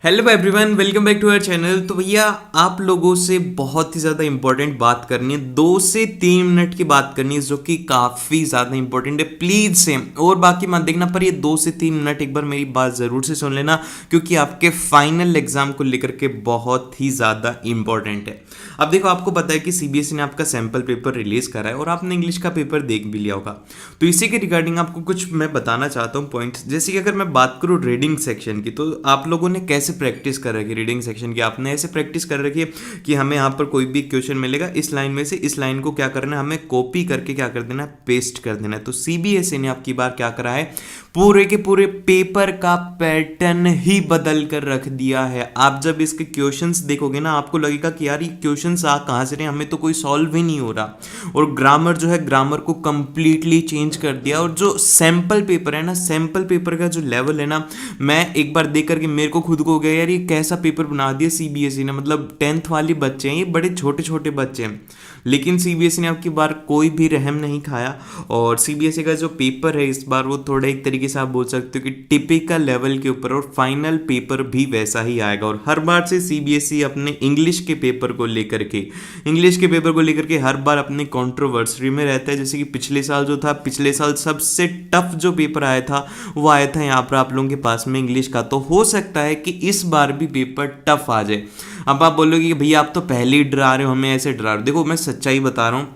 Hello everyone, welcome back to our channel. तो भैया आप लोगों से बहुत ही ज़्यादा इंपॉर्टेंट बात करनी है, 2 से 3 मिनट की बात करनी है जो कि काफ़ी ज़्यादा इंपॉर्टेंट है। प्लीज़ से और बाकी मत देखना, पर ये 2 से 3 मिनट एक बार मेरी बात ज़रूर से सुन लेना, क्योंकि आपके फाइनल एग्जाम को लेकर के बहुत ही ज़्यादा इंपॉर्टेंट है। अब देखो, आपको पता है कि सीबीएसई ने आपका सैम्पल पेपर रिलीज़ करा है और आपने इंग्लिश का पेपर देख भी लिया होगा। तो इसी के रिगार्डिंग आपको कुछ मैं बताना चाहता हूँ पॉइंट्स। जैसे कि अगर मैं बात करूँ रीडिंग सेक्शन की, तो आप लोगों ने कैसे प्रैक्टिस कर रखी है रीडिंग सेक्शन की? आपने ऐसे प्रैक्टिस कर रखी है कि हमें यहाँ पर कोई भी क्वेश्चन मिलेगा, इस लाइन में से इस लाइन को क्या करना है, हमें कॉपी करके क्या कर देना है, पेस्ट कर देना है। तो सीबीएसई ने आपकी बार क्या करा है, पूरे के पूरे पेपर का पैटर्न ही बदल कर रख दिया है। आप जब इसके क्वेश्चंस देखोगे ना, आपको लगेगा कि यार ये क्वेश्चंस आ कहाँ से रहे, हमें तो कोई सॉल्व ही नहीं हो रहा। और ग्रामर जो है, ग्रामर को कंप्लीटली चेंज कर दिया। और जो सैम्पल पेपर है ना, सैम्पल पेपर का जो लेवल है ना, मैं एक बार देख करके मेरे को खुद को हो गया यार, ये कैसा पेपर बना दिया सीबीएसई ने। मतलब 10th वाले बच्चे हैं, ये बड़े छोटे छोटे बच्चे हैं, लेकिन सीबीएसई ने आपकी बार कोई भी रहम नहीं खाया। और सीबीएसई का जो पेपर है इस बार, वो थोड़ा एक तरीके से आप बोल सकते हो कि टिपिकल लेवल के ऊपर, और फाइनल पेपर भी वैसा ही आएगा। और हर बार से सीबीएसई अपने इंग्लिश के पेपर को लेकर के हर बार अपनी कंट्रोवर्सी में रहता है। जैसे कि पिछले साल जो था, पिछले साल सबसे टफ जो पेपर आया था वो आया था यहाँ पर आप लोगों के पास में इंग्लिश का। तो हो सकता है कि इस बार भी पेपर टफ आ जाए। अब आप बोलोगे कि भैया आप तो पहले ही डरा रहे हो, हमें ऐसे डरा रहे हो। देखो, मैं सच्चाई बता रहा हूँ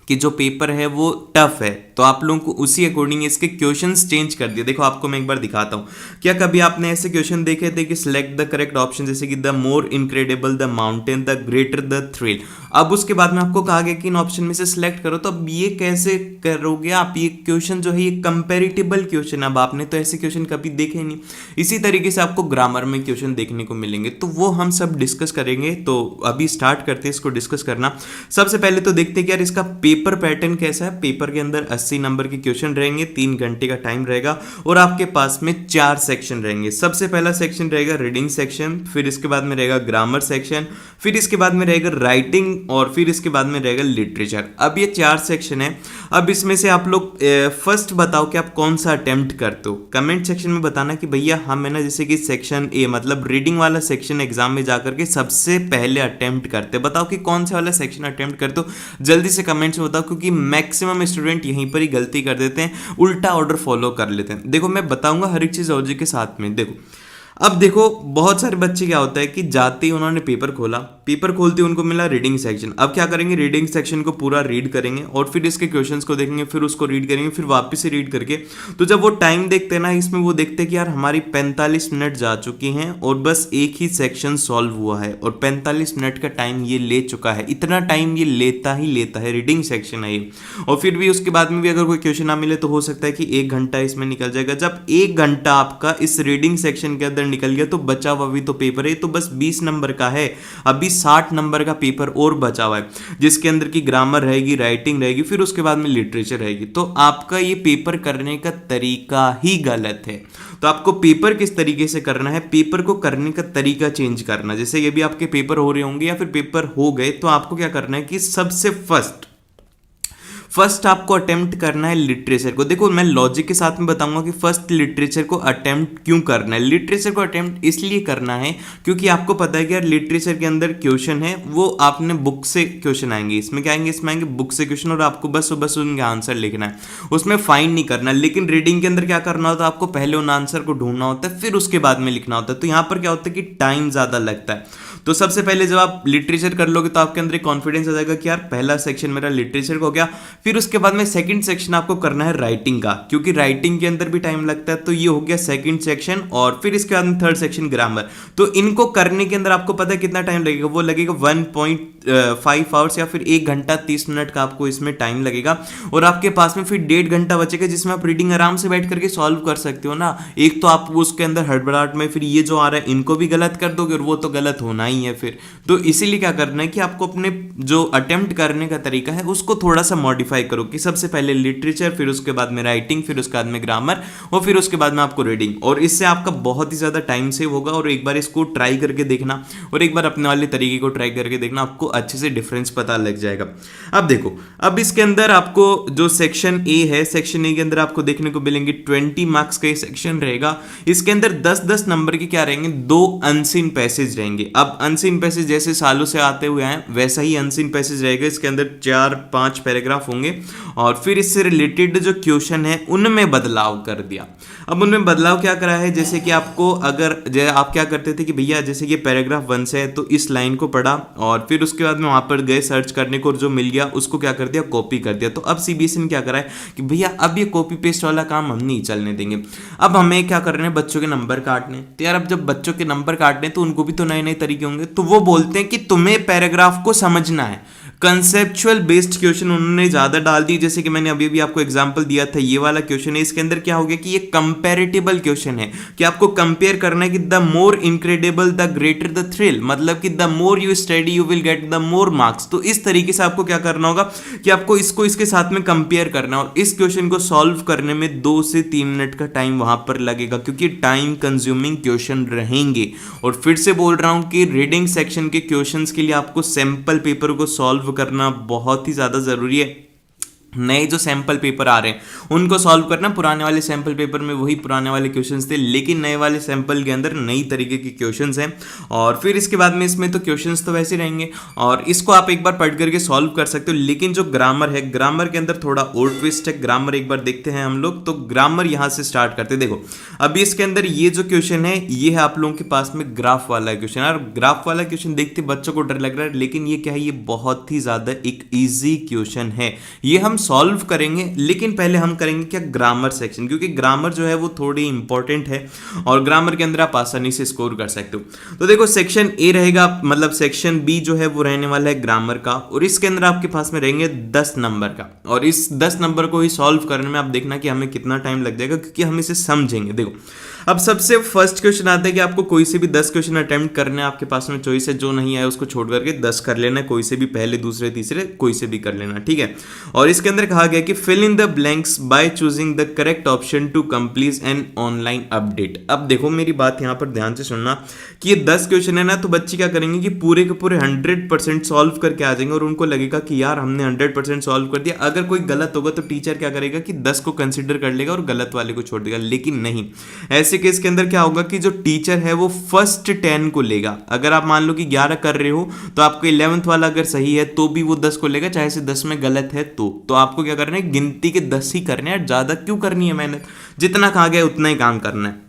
कि जो पेपर है वो टफ है, तो आप लोगों को उसी अकॉर्डिंग इसके क्वेश्चंस चेंज कर दिए। देखो, आपको मैं एक बार दिखाता हूँ। क्या कभी आपने ऐसे क्वेश्चन देखे थे कि सिलेक्ट द करेक्ट ऑप्शन, जैसे कि the more incredible, the mountain, the greater the thrill. अब उसके बाद में आपको कहा गया कि इन ऑप्शन में से सिलेक्ट करो। तो अब ये कैसे करोगे आप? ये क्वेश्चन जो है ये कंपेरेटिबल क्वेश्चन, अब आपने तो ऐसे क्वेश्चन कभी देखे नहीं। इसी तरीके से आपको ग्रामर में क्वेश्चन देखने को मिलेंगे, तो वो हम सब डिस्कस करेंगे। तो अभी स्टार्ट करते हैं इसको डिस्कस करना। सबसे पहले तो देखते हैं कि यार इसका पेपर पैटर्न कैसा है। पेपर के अंदर 80 नंबर के क्वेश्चन रहेंगे, 3 घंटे का टाइम रहेगा, और आपके पास में 4 सेक्शन रहेंगे। सबसे पहला सेक्शन रहेगा रीडिंग सेक्शन, फिर इसके बाद में रहेगा ग्रामर सेक्शन, फिर इसके बाद में रहेगा राइटिंग, और फिर इसके बाद में रहेगा लिटरेचर। अब ये 4 सेक्शन है। अब इसमें से आप लोग फर्स्ट बताओ कि आप कौन सा अटेम्प्ट करते हो। कमेंट सेक्शन में बताना कि भैया हम है ना, जैसे कि सेक्शन ए मतलब रीडिंग वाला सेक्शन एग्जाम में जाकर के सबसे पहले अटेम्प्ट करते, बताओ कि कौन सा वाला सेक्शन अटेम्प्ट करते हो। जल्दी से कमेंट्स में बताओ, क्योंकि मैक्सिमम स्टूडेंट यहीं पर ही गलती कर देते हैं, उल्टा ऑर्डर फॉलो कर लेते हैं। देखो, मैं बताऊंगा हर एक चीज लॉजिक के साथ में। देखो, अब देखो, बहुत सारे बच्चे क्या होता है कि जाते ही उन्होंने पेपर खोला, पेपर खोलते उनको मिला रीडिंग सेक्शन। अब क्या करेंगे, रीडिंग सेक्शन को पूरा रीड करेंगे और फिर इसके क्वेश्चंस को देखेंगे, फिर उसको रीड करेंगे, फिर वापस से रीड करके। तो जब वो टाइम देखते हैं ना, इसमें वो देखते हैं कि यार हमारी 45 मिनट जा चुकी हैं और बस एक ही सेक्शन सॉल्व हुआ है, और 45 मिनट का टाइम ये ले चुका है। इतना टाइम ये लेता ही लेता है, रीडिंग सेक्शन है ये। और फिर भी उसके बाद में भी अगर कोई क्वेश्चन ना मिले तो हो सकता है कि 1 घंटा इसमें निकल जाएगा। जब 1 घंटा आपका इस रीडिंग सेक्शन के अंदर निकल गया, तो बचा हुआ भी तो पेपर है, तो बस 20 नंबर का है, अभी 60 नंबर का पेपर और बचा हुआ है, जिसके अंदर की ग्रामर रहेगी, राइटिंग रहेगी, फिर उसके बाद में लिटरेचर रहेगी। तो आपका ये पेपर करने का तरीका ही गलत है। तो आपको पेपर किस तरीके से करना है, पेपर को करने का तरीका चेंज करना। जैसे ये भी आपके पेपर हो रहे होंगे या फिर पेपर हो गए, तो आपको क्या करना है कि सबसे फर्स्ट आपको अटेम्प्ट करना है लिटरेचर को। देखो, मैं लॉजिक के साथ में बताऊंगा कि फर्स्ट लिटरेचर को अटेम्प्ट क्यों करना है। लिटरेचर को अटेम्प्ट इसलिए करना है क्योंकि आपको पता है कि यार लिटरेचर के अंदर क्वेश्चन है वो आपने बुक से क्वेश्चन आएंगे। इसमें क्या आएंगे, इसमें आएंगे बुक से क्वेश्चन, और आपको बस उनके आंसर लिखना है, उसमें फाइंड नहीं करना। लेकिन रीडिंग के अंदर क्या करना होता है, आपको पहले उन आंसर को ढूंढना होता है, फिर उसके बाद में लिखना होता है। तो यहाँ पर क्या होता है कि टाइम ज्यादा लगता है। तो सबसे पहले जब आप लिटरेचर कर लोगे तो आपके अंदर एक कॉन्फिडेंस आ जाएगा कि यार पहला सेक्शन मेरा लिटरेचर का हो गया। फिर उसके बाद में सेकंड सेक्शन आपको करना है राइटिंग का, क्योंकि राइटिंग के अंदर भी टाइम लगता है। तो ये हो गया सेकंड सेक्शन, और फिर इसके बाद में थर्ड सेक्शन ग्रामर। तो इनको करने के अंदर आपको पता है कितना टाइम लगेगा, वो लगेगा 1.5 आवर्स, या फिर 1 घंटा 30 मिनट का आपको इसमें टाइम लगेगा। और आपके पास में फिर 1.5 घंटा बचेगा, जिसमें आप रीडिंग आराम से बैठ करके सॉल्व कर सकते हो ना। एक तो आप उसके अंदर हड़बड़ाहट में फिर ये जो आ रहा है इनको भी गलत कर दोगे, और वो तो गलत होना ही है फिर। तो इसीलिए क्या करना है कि आपको अपने जो अटेम्प्ट करने का तरीका है उसको थोड़ा सा मॉडिफाई क्लासिफाई करो कि सबसे पहले लिटरेचर, फिर उसके बाद में राइटिंग, फिर उसके बाद में ग्रामर, और फिर उसके बाद में आपको रीडिंग। और इससे आपका बहुत ही ज़्यादा टाइम सेव होगा। और एक बार इसको ट्राई करके देखना और एक बार अपने वाले तरीके को ट्राई करके देखना, आपको अच्छे से डिफरेंस पता लग जाएगा। अब देखो, अब इसके अंदर आपको जो सेक्शन ए है, सेक्शन ए के अंदर आपको देखने को मिलेंगे 20 मार्क्स का ये सेक्शन रहेगा। इसके अंदर 10-10 नंबर के क्या रहेंगे, 2 अनसीन पैसेज रहेंगे। अब अनसीन पैसेज जैसे सालों से आते हुए हैं वैसा ही अनसीन पैसेज रहेगा। इसके अंदर 4-5 पैराग्राफ होंगे और फिर इससे रिलेटेड जो क्वेश्चन है उनमें बदलाव कर दिया। अब उनमें बदलाव क्या करा है, जैसे कि आपको अगर आप क्या करते थे कि भैया जैसे कि पैराग्राफ 1 से है तो इस लाइन को पढ़ा और फिर उसके बाद में वहां पर गए सर्च करने को और जो मिल गया उसको क्या कर दिया, कॉपी कर दिया। तो अब सीबीएसई ने क्या करा है कि भैया अब ये कॉपी पेस्ट वाला काम हम नहीं चलने देंगे, अब हमें क्या करने हैं, बच्चों के नंबर काटने। तो यार अब जब बच्चों के नंबर काटने तो उनको भी तो नए नए तरीके होंगे। तो वो बोलते हैं कि तुम्हें पैराग्राफ को समझना है। कंसेप्चुअल बेस्ड क्वेश्चन उन्होंने ज्यादा डाल दी। जैसे कि मैंने अभी भी आपको एग्जांपल दिया था, ये वाला क्वेश्चन है, इसके अंदर क्या हो गया कि ये कंपैरेटिबल क्वेश्चन है कि आपको कंपेयर करना है कि the more incredible the greater the thrill, मतलब कि the more you study you will get the more marks. तो इस तरीके से आपको क्या करना होगा कि आपको इसको इसके साथ में कंपेयर करना है और इस क्वेश्चन को सॉल्व करने में 2 से 3 मिनट का टाइम वहां पर लगेगा क्योंकि टाइम कंज्यूमिंग क्वेश्चन रहेंगे। और फिर से बोल रहा हूं कि रीडिंग सेक्शन के क्वेश्चंस के लिए आपको सैंपल पेपर को सॉल्व करना बहुत ही ज्यादा जरूरी है। नए जो सैंपल पेपर आ रहे हैं उनको सॉल्व करना, पुराने वाले सैंपल पेपर में वही पुराने वाले क्वेश्चंस थे लेकिन नए वाले सैंपल के अंदर नई तरीके के क्वेश्चंस हैं। और फिर इसके बाद में इसमें तो क्वेश्चंस तो वैसे रहेंगे और इसको आप एक बार पढ़ करके सॉल्व कर सकते हो। लेकिन जो ग्रामर है, ग्रामर के अंदर थोड़ा और ट्विस्ट है। ग्रामर एक बार देखते हैं हम लोग। तो ग्रामर यहां से स्टार्ट करते हैं। देखो अभी इसके अंदर ये जो क्वेश्चन है ये है आप लोगों के पास में ग्राफ वाला क्वेश्चन। और ग्राफ वाला क्वेश्चन देखते बच्चों को डर लग रहा है लेकिन ये क्या है, ये बहुत ही ज्यादा एक ईजी क्वेश्चन है। ये हम सॉल्व करेंगे लेकिन पहले हम करेंगे क्या, ग्रामर सेक्शन, क्योंकि ग्रामर जो है वो थोड़ी इंपॉर्टेंट है और ग्रामर के अंदर आप आसानी से स्कोर कर सकते हो। तो देखो सेक्शन ए रहेगा, मतलब सेक्शन बी जो है वो रहने वाला है ग्रामर का और इसके अंदर आपके पास में रहेंगे 10 नंबर का। और इस 10 नंबर को ही सॉल्व करने में आप देखना कि हमें कितना टाइम लग जाएगा क्योंकि हम इसे समझेंगे। देखो अब सबसे फर्स्ट क्वेश्चन आता है कि आपको कोई से भी 10 क्वेश्चन अटेम्प्ट करने हैं। आपके पास में चॉइस है, जो नहीं आया उसको छोड़ करके 10 कर लेना है, कोई से भी, पहले दूसरे तीसरे कोई से भी कर लेना, ठीक है। और इसके अंदर कहा गया कि fill in the blanks by choosing the correct option to complete an online update. अब देखो मेरी बात यहाँ पर ध्यान से सुनना कि ये 10 क्वेश्चन है ना, तो बच्चे क्या करेंगे कि पूरे के पूरे 100% सॉल्व करके आ जाएंगे और उनको लगेगा कि यार हमने 100% सॉल्व कर दिया। अगर कोई गलत होगा तो टीचर क्या करेगा कि 10 को कंसिडर कर लेगा और गलत वाले को छोड़ देगा। लेकिन नहीं, ऐसे केस के अंदर क्या होगा कि जो टीचर है वो फर्स्ट 10 को लेगा। अगर आप मान लो कि 11 कर रहे हो तो आपका 11th वाला अगर सही है तो भी वो 10 को लेगा, चाहे से 10 में गलत है तो आपको क्या करना है, गिनती के 10 ही करने हैं। ज्यादा क्यों करनी है मेहनत, जितना कहा गया उतना ही काम करना है।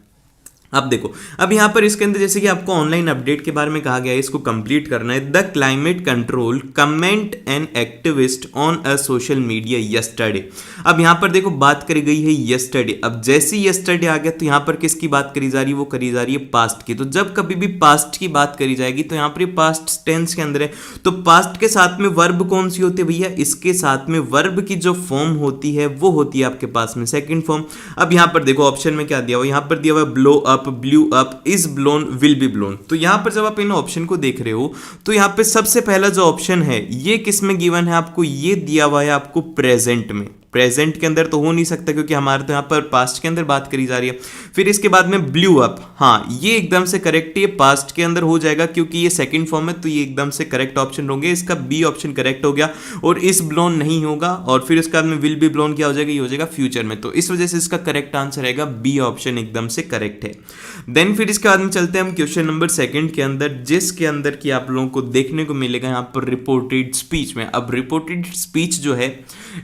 अब देखो अब यहाँ पर इसके अंदर जैसे कि आपको ऑनलाइन अपडेट के बारे में कहा गया है, इसको कंप्लीट करना है। The climate control comment an activist on a social media yesterday. अब यहाँ पर देखो बात करी गई है यस्टरडे। अब जैसे यस्टरडे आ गया तो यहाँ पर किसकी बात करी जा रही है, वो करी जा रही है पास्ट की। तो जब कभी भी पास्ट की बात करी जाएगी तो यहाँ पर पास्ट टेंस के अंदर है, तो पास्ट के साथ में वर्ब कौन सी होती है भैया, इसके साथ में वर्ब की जो फॉर्म होती है वो होती है आपके पास में सेकंड फॉर्म। अब यहाँ पर देखो ऑप्शन में क्या दिया हुआ, यहाँ पर दिया हुआ blow up, blew up, is blown, will be blown. तो यहां पर जब आप इन ऑप्शन को देख रहे हो तो यहां पे सबसे पहला जो ऑप्शन है ये किस में गिवन है आपको, ये दिया हुआ है आपको प्रेजेंट में। प्रेजेंट के अंदर तो हो नहीं सकता क्योंकि हमारे तो यहाँ पर पास्ट के अंदर बात करी जा रही है। फिर इसके बाद में ब्लू अप, हाँ ये एकदम से करेक्ट, ये पास्ट के अंदर हो जाएगा क्योंकि ये सेकंड फॉर्म है तो ये एकदम से करेक्ट ऑप्शन होंगे। इसका बी ऑप्शन करेक्ट हो गया और इस ब्लोन नहीं होगा। और फिर इसके बाद में विल बी ब्लोन क्या हो जाएगा, ये हो जाएगा फ्यूचर में। तो इस वजह से इसका करेक्ट आंसर रहेगा बी ऑप्शन, एकदम से करेक्ट है। देन फिर इसके बाद में चलते हैं हम क्वेश्चन नंबर 2 के अंदर, जिसके अंदर की आप लोगों को देखने को मिलेगा यहाँ पर रिपोर्टेड स्पीच में। अब रिपोर्टेड स्पीच जो है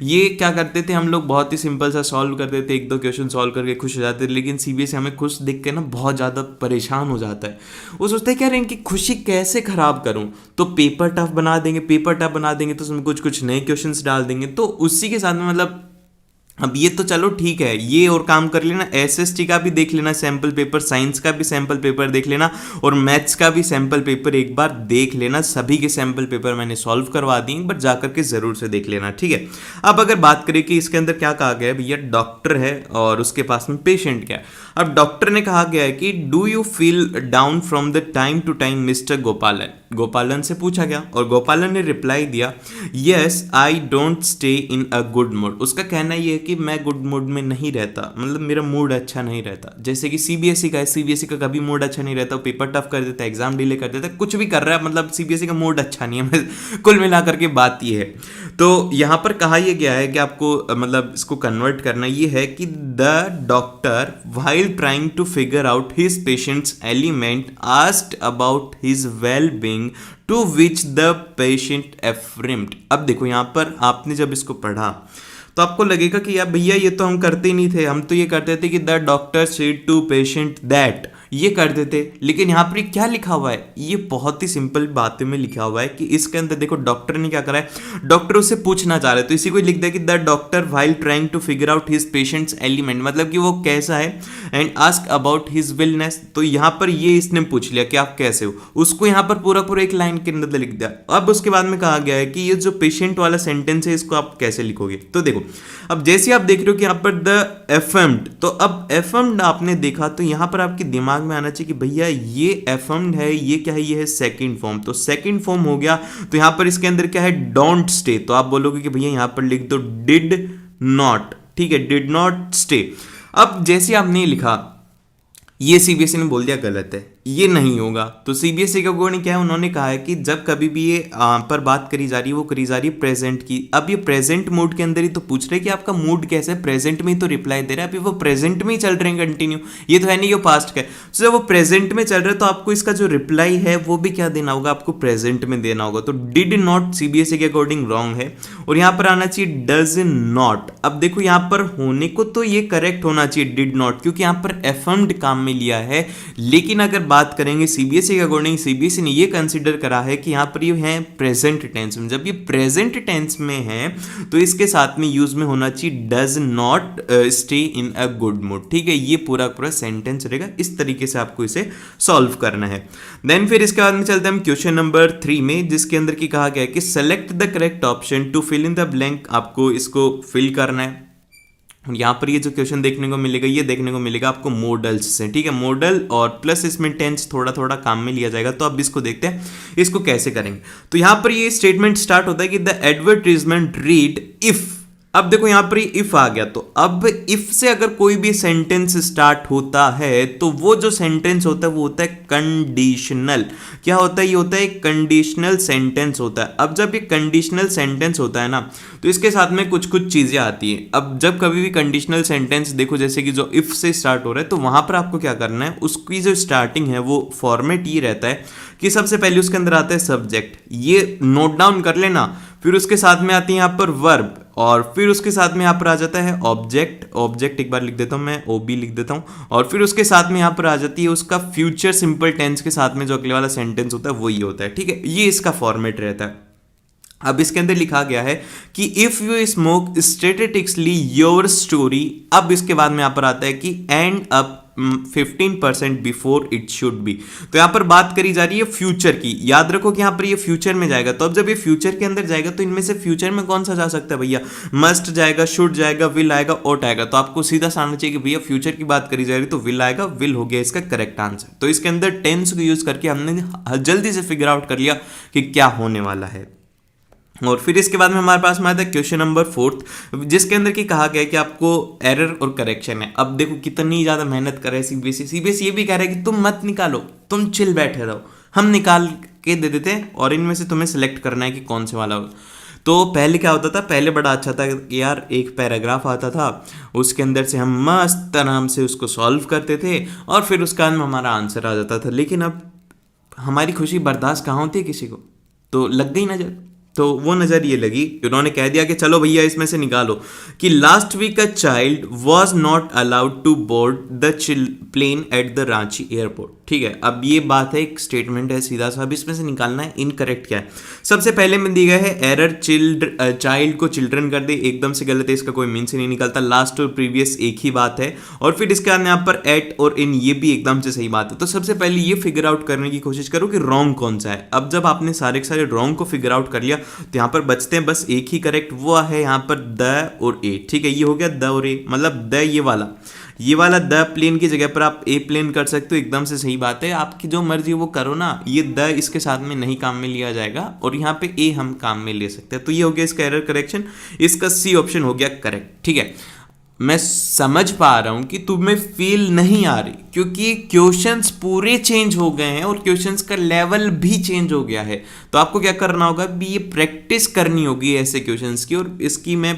ये क्या करते थे हम लोग, बहुत ही सिंपल सा सॉल्व करते थे, 1-2 क्वेश्चन सॉल्व करके खुश हो जाते थे। लेकिन सीबीएसई हमें खुश देख के ना बहुत ज़्यादा परेशान हो जाता है। वो सोचते हैं क्या रहे इनकी खुशी कैसे खराब करूं, तो पेपर टफ बना देंगे, पेपर टफ बना देंगे तो उसमें कुछ नए क्वेश्चंस डाल देंगे। तो उसी के साथ में मतलब अब ये तो चलो ठीक है, ये और काम कर लेना, एसएसटी का भी देख लेना सैंपल पेपर, साइंस का भी सैंपल पेपर देख लेना और मैथ्स का भी सैंपल पेपर एक बार देख लेना। सभी के सैंपल पेपर मैंने सॉल्व करवा दिए, बट जाकर के जरूर से देख लेना, ठीक है। अब अगर बात करें कि इसके अंदर क्या कहा गया है, भैया डॉक्टर है और उसके पास में पेशेंट क्या है। अब डॉक्टर ने कहा गया है कि do you feel down from the time to time mister Gopalan. Gopalan से पूछा गया और गोपालन ने रिप्लाई दिया, yes I don't stay in a good mood. उसका कहना ये है कि मैं गुड मूड में नहीं रहता, मतलब मेरा मूड अच्छा नहीं रहता। जैसे कि सीबीएसई का है, सीबीएसई का कभी मूड अच्छा नहीं रहता, पेपर टफ कर देता है, एग्जाम डिले कर देता है, कुछ भी कर रहा है, मतलब सीबीएसई का मूड अच्छा नहीं है। कुल मिलाकर के बात ये है। तो यहाँ पर कहा यह गया है कि आपको मतलब इसको कन्वर्ट करना ये है कि the doctor while trying to figure out his patients ailment asked about his well being to which the patient affirmed. अब देखो यहाँ पर आपने जब इसको पढ़ा तो आपको लगेगा कि यार भैया ये तो हम करते ही नहीं थे, हम तो ये करते थे कि the doctor said to patient that, ये करते थे। लेकिन यहाँ पर क्या लिखा हुआ है, ये बहुत ही सिंपल बातों में लिखा हुआ है कि इसके अंदर देखो डॉक्टर ने क्या करा है, डॉक्टर उससे पूछना चाह रहे हैं तो इसी को लिख दिया कि the doctor while trying to figure out his patients element, मतलब कि वो कैसा है, and ask about his wellness. तो यहाँ पर ये इसने पूछ लिया कि आप कैसे हो, उसको यहाँ पर पूरा पूरा एक लाइन के अंदर लिख दिया। अब उसके बाद में कहा गया है कि ये जो पेशेंट वाला सेंटेंस है इसको आप कैसे लिखोगे। तो देखो अब जैसे आप देख रहे हो कि यहाँ पर द एफर्म्ड, तो अब एफर्म्ड आपने देखा तो यहाँ पर आपके दिमाग में आना चाहिए कि भैया ये एफर्म्ड है, ये क्या है, ये है सेकंड फॉर्म। तो सेकंड फॉर्म हो गया तो यहाँ पर इसके अंदर क्या है, डोंट स्टे। तो आप बोलोगे कि भैया यहाँ पर लिख दो डिड नॉट, ठीक है, डिड नॉट स्टे। अब जैसे आपने लिखा ये सीबीएसई ने बोल दिया गलत है, ये नहीं होगा। तो सीबीएसई का अकॉर्डिंग क्या है, उन्होंने कहा है कि जब कभी भी ये पर बात करी जा रही है वो करी जा रही है प्रेजेंट की। अब ये प्रेजेंट मूड के अंदर ही तो पूछ रहे हैं कि आपका मूड कैसा है, प्रेजेंट में ही तो रिप्लाई दे रहा है, अभी वो प्रेजेंट में ही चल रहे हैं कंटिन्यू, ये तो है नहीं कि पास्ट का है। तो जब वो प्रेजेंट में चल रहे हैं तो आपको इसका जो रिप्लाई है वो भी क्या देना होगा, आपको प्रेजेंट में देना होगा। तो डिड नॉट सीबीएसई के अकॉर्डिंग रॉन्ग है और यहाँ पर आना चाहिए डज नॉट। अब देखो यहाँ पर होने को तो ये करेक्ट होना चाहिए डिड नॉट, क्योंकि यहाँ पर एफर्म्ड काम में लिया है। लेकिन अगर बात करेंगे सीबीएसई के अकॉर्डिंग, सीबीएसई ने ये कंसीडर करा है कि यहाँ पर ये है प्रेजेंट टेंस में। जब ये प्रेजेंट टेंस में है तो इसके साथ में यूज में होना चाहिए does not stay in a good mood, ठीक है। ये पूरा पूरा सेंटेंस रहेगा, इस तरीके से आपको इसे सॉल्व करना है। देन फिर इसके बाद में चलते हैं हम क्वेश्चन नंबर 3 में, जिसके अंदर की कहा गया है कि select the correct option to fill in the blank. आपको इसको फिल करना है। यहाँ पर ये जो क्वेश्चन देखने को मिलेगा, ये देखने को मिलेगा आपको मॉडल्स से, ठीक है, मॉडल और प्लस इसमें टेंस थोड़ा थोड़ा काम में लिया जाएगा। तो अब इसको देखते हैं इसको कैसे करेंगे। तो यहाँ पर ये स्टेटमेंट स्टार्ट होता है कि द एडवर्टीजमेंट रीड इफ। अब देखो यहाँ पर इफ आ गया, तो अब इफ से अगर कोई भी सेंटेंस स्टार्ट होता है तो वो जो सेंटेंस होता है वो होता है कंडीशनल। क्या होता है, ये होता है कंडीशनल सेंटेंस होता है। अब जब ये कंडीशनल सेंटेंस होता है ना तो इसके साथ में कुछ कुछ चीजें आती हैं। अब जब कभी भी कंडीशनल सेंटेंस देखो, जैसे कि जो इफ से स्टार्ट हो रहा है, तो वहां पर आपको क्या करना है, उसकी जो स्टार्टिंग है वो फॉर्मेट ये रहता है कि सबसे पहले उसके अंदर आता है सब्जेक्ट, ये नोट डाउन कर लेना। फिर उसके साथ में आती है यहाँ पर वर्ब, और फिर उसके साथ में यहाँ पर आ जाता है ऑब्जेक्ट। ऑब्जेक्ट एक बार लिख देता हूँ मैं, ओबी लिख देता हूँ। और फिर उसके साथ में यहाँ पर आ जाती है उसका फ्यूचर सिंपल टेंस के साथ में जो अगले वाला सेंटेंस होता है वो ये होता है, ठीक है। ये इसका फॉर्मेट रहता है। अब इसके अंदर लिखा गया है कि if you smoke statistically your story. अब इसके बाद में यहाँ पर आता है कि and up 15% before it should be. तो यहाँ पर बात करी जा रही है फ्यूचर की। याद रखो कि यहाँ पर ये फ्यूचर में जाएगा। तो अब जब ये फ्यूचर के अंदर जाएगा तो इनमें से फ्यूचर में कौन सा जा सकता है भैया, मस्ट जाएगा, शुड जाएगा, विल आएगा, ओट आएगा। तो आपको सीधा सा आना चाहिए कि भैया फ्यूचर की बात करी जा रही तो विल आएगा, विल हो गया इसका करेक्ट आंसर। तो इसके अंदर टेंस को यूज करके हमने जल्दी से फिगर आउट कर लिया कि क्या होने वाला है। और फिर इसके बाद में हमारे पास में आता है क्वेश्चन नंबर 4, जिसके अंदर की कहा गया है कि आपको एरर और करेक्शन है। अब देखो कितनी ज्यादा मेहनत कर रहे हैं सीबीएसई ये भी कह रहा है कि तुम मत निकालो, तुम चिल बैठे रहो, हम निकाल के दे देते हैं और इनमें से तुम्हें सिलेक्ट करना है कि कौन से वाला होगा। तो पहले क्या होता था, पहले बड़ा अच्छा था कि यार एक पैराग्राफ आता था, उसके अंदर से हम मस्त आराम से उसको सॉल्व करते थे और फिर उसका हमारा आंसर आ जाता था। लेकिन अब हमारी खुशी बर्दाश्त कहाँ होती है किसी को, तो लग गई नजर। तो वो नजर ये लगी, उन्होंने कह दिया कि चलो भैया इसमें से निकालो कि last week a child was not allowed to board the plane at the Ranchi airport. ठीक है, अब ये बात है, एक स्टेटमेंट है सीधा सा। अब इसमें से निकालना है इनकरेक्ट क्या है। सबसे पहले में दी गया है एरर, चाइल्ड को चिल्ड्रन कर दे, एकदम से गलत है, इसका कोई मीन से नहीं निकलता। लास्ट और प्रीवियस एक ही बात है। और फिर इसके बाद यहाँ पर एट और इन, ये भी एकदम से सही बात है। तो सबसे पहले ये फिगर आउट करने की कोशिश करो कि रॉन्ग कौन सा है। अब जब आपने सारे के सारे रॉन्ग को फिगर आउट कर लिया तो यहाँ पर बचते हैं बस एक ही करेक्ट, वो है यहाँ पर द और ए। ठीक है, ये हो गया द और ए, मतलब द ये वाला, ये वाला द प्लेन की जगह पर आप ए प्लेन कर सकते हो, एकदम से सही बात है, आपकी जो मर्जी वो करो ना। ये द इसके साथ में नहीं काम में लिया जाएगा और यहाँ पे ए हम काम में ले सकते हैं। तो ये हो गया इसका एरर करेक्शन, इसका सी ऑप्शन हो गया करेक्ट। ठीक है, मैं समझ पा रहा हूं कि तुम्हें फील नहीं आ रही, क्योंकि क्वेश्चंस पूरे चेंज हो गए हैं और क्वेश्चंस का लेवल भी चेंज हो गया है। तो आपको क्या करना होगा, भी ये प्रैक्टिस करनी होगी ऐसे क्वेश्चंस की। और इसकी मैं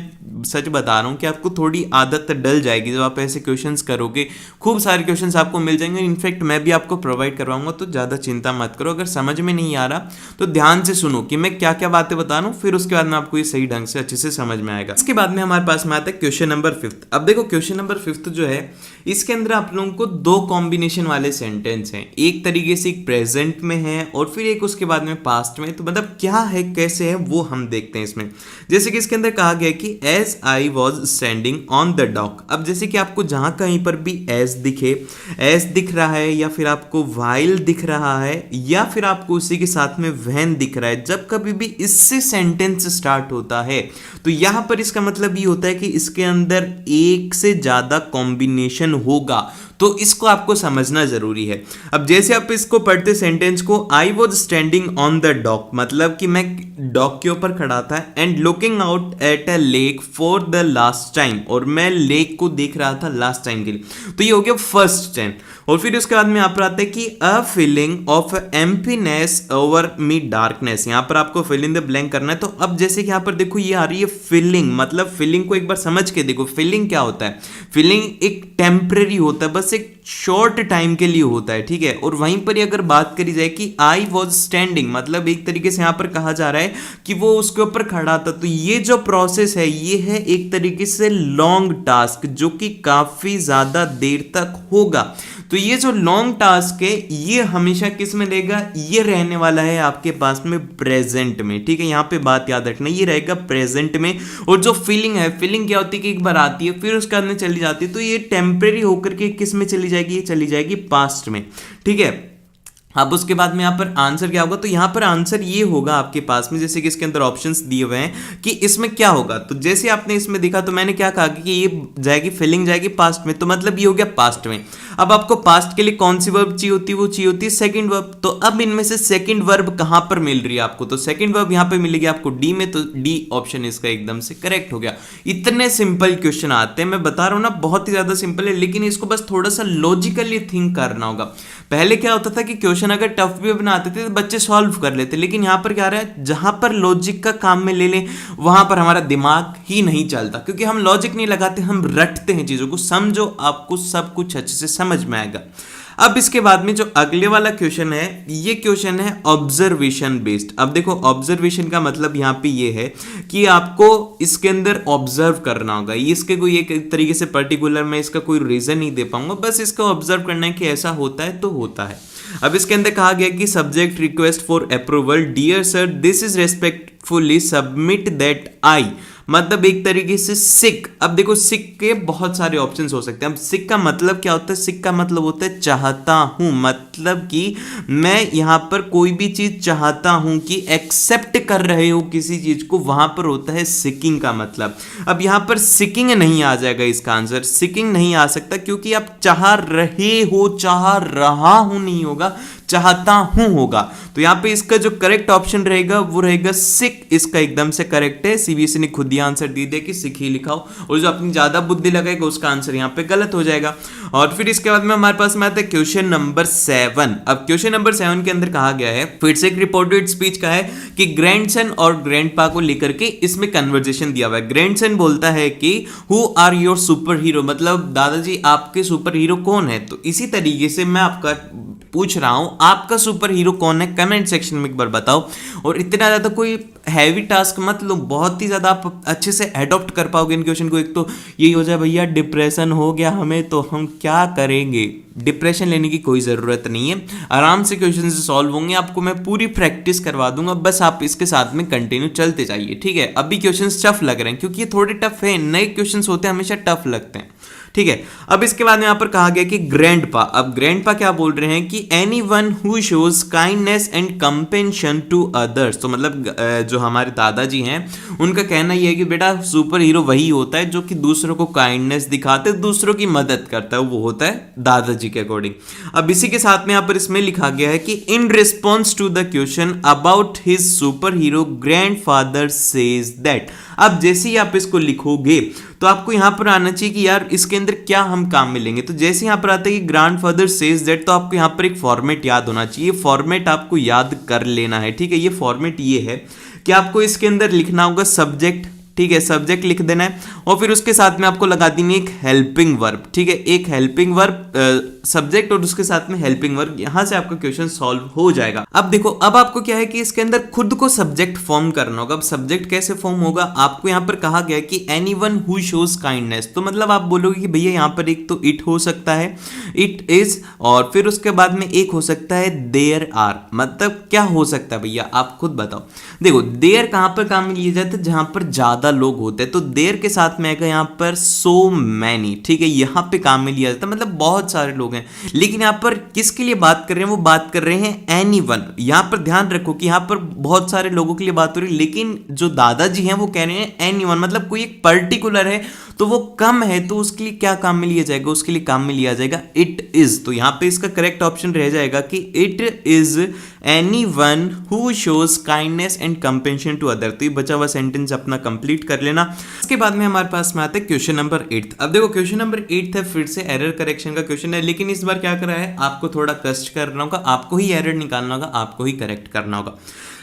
सच बता रहा हूँ कि आपको थोड़ी आदत डल जाएगी जब आप ऐसे क्वेश्चंस करोगे। खूब सारे क्वेश्चंस आपको मिल जाएंगे, इनफैक्ट मैं भी आपको प्रोवाइड करवाऊंगा, तो ज़्यादा चिंता मत करो। अगर समझ में नहीं आ रहा तो ध्यान से सुनो कि मैं क्या क्या बातें बता रहा हूँ, फिर उसके बाद में आपको ये सही ढंग से अच्छे से समझ में आएगा। इसके बाद में हमारे पास में आता है क्वेश्चन नंबर 5। अब देखो क्वेश्चन नंबर 5 जो है, इसके अंदर आप लोगों को दो कॉम्बिनेशन वाले सेंटेंस हैं। एक तरीके से एक प्रेजेंट में है और फिर एक उसके बाद में पास्ट में। तो मतलब क्या है, कैसे है, वो हम देखते हैं इसमें। जैसे कि इसके अंदर कहा गया कि as I was standing on the dock. अब जैसे कि आपको जहां कहीं पर भी एज दिखे, एज दिख रहा है, या फिर आपको वाइल दिख रहा है, या फिर आपको उसी के साथ में व्हेन दिख रहा है, जब कभी भी इससे सेंटेंस स्टार्ट होता है तो यहां पर इसका मतलब ये होता है कि इसके अंदर एक से ज्यादा कॉम्बिनेशन होगा। तो इसको आपको समझना जरूरी है। अब जैसे आप इसको पढ़ते सेंटेंस को, I was standing on the dock, मतलब कि मैं डॉक के ऊपर खड़ा था, and looking out at a lake for the last time, और मैं लेक को देख रहा था लास्ट टाइम के लिए। तो ये हो गया फर्स्ट टाइम। और फिर उसके बाद में यहाँ पर आता है कि a feeling of emptiness over me darkness. यहाँ पर आपको फिल इन द ब्लैंक करना है। तो अब जैसे कि यहाँ पर देखो ये आ रही है फीलिंग, मतलब फीलिंग को एक बार समझ के देखो। फीलिंग क्या होता है, फीलिंग एक टेम्परेरी होता है, बस एक शॉर्ट टाइम के लिए होता है। ठीक है, और वहीं पर अगर बात करी जाए कि आई वॉज स्टैंडिंग, मतलब एक तरीके से यहाँ पर कहा जा रहा है कि वो उसके ऊपर खड़ा था। तो ये जो प्रोसेस है ये है एक तरीके से लॉन्ग टास्क, जो कि काफी ज्यादा देर तक होगा। तो ये जो लॉन्ग टास्क है ये हमेशा किस में रहेगा, ये रहने वाला है आपके पास में प्रेजेंट में। ठीक है, यहाँ पे बात याद रखना, ये रहेगा प्रेजेंट में। और जो फीलिंग है, फीलिंग क्या होती है कि एक बार आती है फिर उसके बाद में चली जाती है। तो ये टेम्परेरी होकर के किस में चली जाएगी, ये चली जाएगी पास्ट में। ठीक है, अब उसके बाद में यहाँ पर आंसर क्या होगा, तो यहाँ पर आंसर ये होगा आपके पास में, जैसे कि इसके अंदर ऑप्शंस दिए हुए हैं कि इसमें क्या होगा। तो जैसे आपने इसमें देखा, तो मैंने क्या कहा कि ये जाएगी, फीलिंग जाएगी पास्ट में, तो मतलब ये हो गया पास्ट में। अब आपको पास्ट के लिए कौन सी वर्ब चाहिए होती है, वो चाहिए होती है सेकंड वर्ब। तो अब इनमें से सेकंड वर्ब कहां पर मिल रही है आपको, तो सेकंड वर्ब यहां पे मिलेगी आपको डी में। तो डी ऑप्शन इसका एकदम से करेक्ट हो गया। इतने सिंपल क्वेश्चन आते हैं, मैं बता रहा हूं ना, बहुत ही ज्यादा सिंपल है, लेकिन इसको बस थोड़ा सा लॉजिकली थिंक करना होगा। पहले क्या होता था कि क्वेश्चन अगर टफ भी बनाते थे तो बच्चे सॉल्व कर लेते, लेकिन यहां पर क्या रहा है, जहां पर लॉजिक का काम में ले लें वहां पर हमारा दिमाग ही नहीं चलता, क्योंकि हम लॉजिक नहीं लगाते, हम रटते हैं चीजों को। समझो, आपको सब कुछ अच्छे से समझ में आएगा। अब इसके बाद में जो अगले वाला क्वेश्चन है, ये क्वेश्चन है ऑब्जर्वेशन बेस्ड। अब देखो ऑब्जर्वेशन का मतलब यहाँ पे ये है कि आपको इसके अंदर ऑब्जर्व करना होगा। ये इसके कोई एक तरीके से पर्टिकुलर मैं इसका कोई रीजन नहीं दे पाऊंगा, बस इसको ऑब्जर्व करना है कि ऐसा होता है तो होता है। अब इसके अंदर कहा गया कि subject request for approval, dear sir this is respectfully submit that I, मतलब एक तरीके से सिक। अब देखो सिक के बहुत सारे ऑप्शंस हो सकते हैं। अब सिक का मतलब क्या होता है, सिक का मतलब होता है चाहता हूं, मतलब कि मैं यहां पर कोई भी चीज चाहता हूं कि एक्सेप्ट कर रहे हो किसी चीज को, वहां पर होता है सिकिंग का मतलब। अब यहां पर सिकिंग नहीं आ जाएगा इसका आंसर, सिकिंग नहीं आ सकता, क्योंकि आप चाह रहे हो, चाह रहा हूं नहीं होगा, चाहता हूं होगा। तो यहां पे इसका जो करेक्ट ऑप्शन रहेगा वो रहेगा सिक, इसका एकदम से करेक्ट है। सीबीएसई ने खुद ही आंसर दी दिया कि सिक ही लिखाओ, और जो अपनी ज्यादा बुद्धि लगाएगा उसका आंसर यहां पे गलत हो जाएगा। और फिर इसके बाद में हमारे पास में आता है क्वेश्चन नंबर 7। अब क्वेश्चन नंबर 7 के अंदर कहा गया है, फिर से एक रिपोर्टेड स्पीच का है कि ग्रैंडसन और ग्रैंडपा को लेकर के इसमें कन्वर्जेशन दिया हुआ है। ग्रैंडसन बोलता है कि who are your super hero, मतलब दादाजी आपके सुपर हीरो कौन है। तो इसी तरीके से मैं आपका पूछ रहा हूं, आपका सुपर हीरो कौन है, कमेंट सेक्शन में एक बार बताओ। और इतना ज्यादा कोई हैवी टास्क मत लो, बहुत ही ज्यादा आप अच्छे से एडॉप्ट कर पाओगे इन क्वेश्चन को। एक तो यही हो जाए भैया डिप्रेशन हो गया हमें, तो हम क्या करेंगे। डिप्रेशन लेने की कोई ज़रूरत नहीं है, आराम से क्वेश्चन से सॉल्व होंगे। आपको मैं पूरी प्रैक्टिस करवा दूंगा, बस आप इसके साथ में कंटिन्यू चलते जाइए। ठीक है, अभी क्वेश्चन टफ लग रहे हैं क्योंकि ये थोड़े टफ है, नए क्वेश्चन होते हैं हमेशा टफ लगते हैं। ठीक है। अब इसके बाद में यहाँ पर कहा गया कि ग्रैंडपा, अब ग्रैंडपा क्या बोल रहे हैं कि anyone who shows kindness and compassion to others, तो मतलब जो हमारे दादाजी हैं उनका कहना यह है कि बेटा सुपर हीरो वही होता है जो कि दूसरों को काइंडनेस दिखाते, दूसरों की मदद करता है, वो होता है दादाजी के अकॉर्डिंग। अब इसी के साथ में यहाँ पर इसमें लिखा गया है कि in response to the question about his super hero grandfather says that. अब जैसे ही आप इसको लिखोगे तो आपको यहां पर आना चाहिए कि यार इसके अंदर क्या हम काम में लेंगे। तो जैसे यहां पर आता है कि ग्रैंडफादर सेज दैट, तो आपको यहां पर एक फॉर्मेट याद होना चाहिए, फॉर्मेट आपको याद कर लेना है, ठीक है। ये फॉर्मेट ये है कि आपको इसके अंदर लिखना होगा सब्जेक्ट, ठीक है, सब्जेक्ट लिख देना है और फिर उसके साथ में आपको लगा देनी एक हेल्पिंग वर्ब, ठीक है, एक हेल्पिंग वर्ब सब्जेक्ट और उसके साथ में हेल्पिंग वर्ब, यहां से आपका क्वेश्चन सॉल्व हो जाएगा। अब देखो, अब आपको क्या है कि इसके अंदर खुद को सब्जेक्ट फॉर्म करना होगा। अब सब्जेक्ट कैसे फॉर्म होगा, आपको यहां पर कहा गया कि एनीवन हु शोज काइंडनेस, तो मतलब आप बोलोगे कि भैया यहां पर एक तो इट हो सकता है, इट इज, और फिर उसके बाद में एक हो सकता है देयर आर। मतलब क्या हो सकता है भैया, आप खुद बताओ। देखो देयर कहां पर काम में लिए जाते हैं, जहां पर ज्यादा लोग होते हैं, तो देयर के साथ में आएगा यहां पर सो मैनी, ठीक है, यहां पे काम में लिया जाता है, मतलब बहुत सारे लोग हैं। लेकिन यहां पर किसके लिए बात कर रहे हैं, वो बात कर रहे हैं एनीवन। यहां पर ध्यान रखो कि यहां पर बहुत सारे लोगों के लिए बात हो रही है, लेकिन जो दादाजी हैं वो कह रहे हैं एनीवन, मतलब कोई एक पर्टिकुलर है तो वो कम है, तो उसके लिए क्या काम में लिया जाएगा, उसके लिए काम में लिया जाएगा इट इज। तो यहां पे इसका करेक्ट ऑप्शन रह जाएगा कि it is anyone who shows kindness and compassion to other. तो ये बचा हुआ सेंटेंस अपना कंप्लीट कर लेना। इसके बाद में हमारे पास में आता है क्वेश्चन नंबर 8। अब देखो क्वेश्चन नंबर 8 है, फिर से एरर करेक्शन का क्वेश्चन है, लेकिन इस बार क्या करा है, आपको थोड़ा कष्ट करना होगा, आपको ही एरर निकालना होगा, आपको ही करेक्ट करना होगा।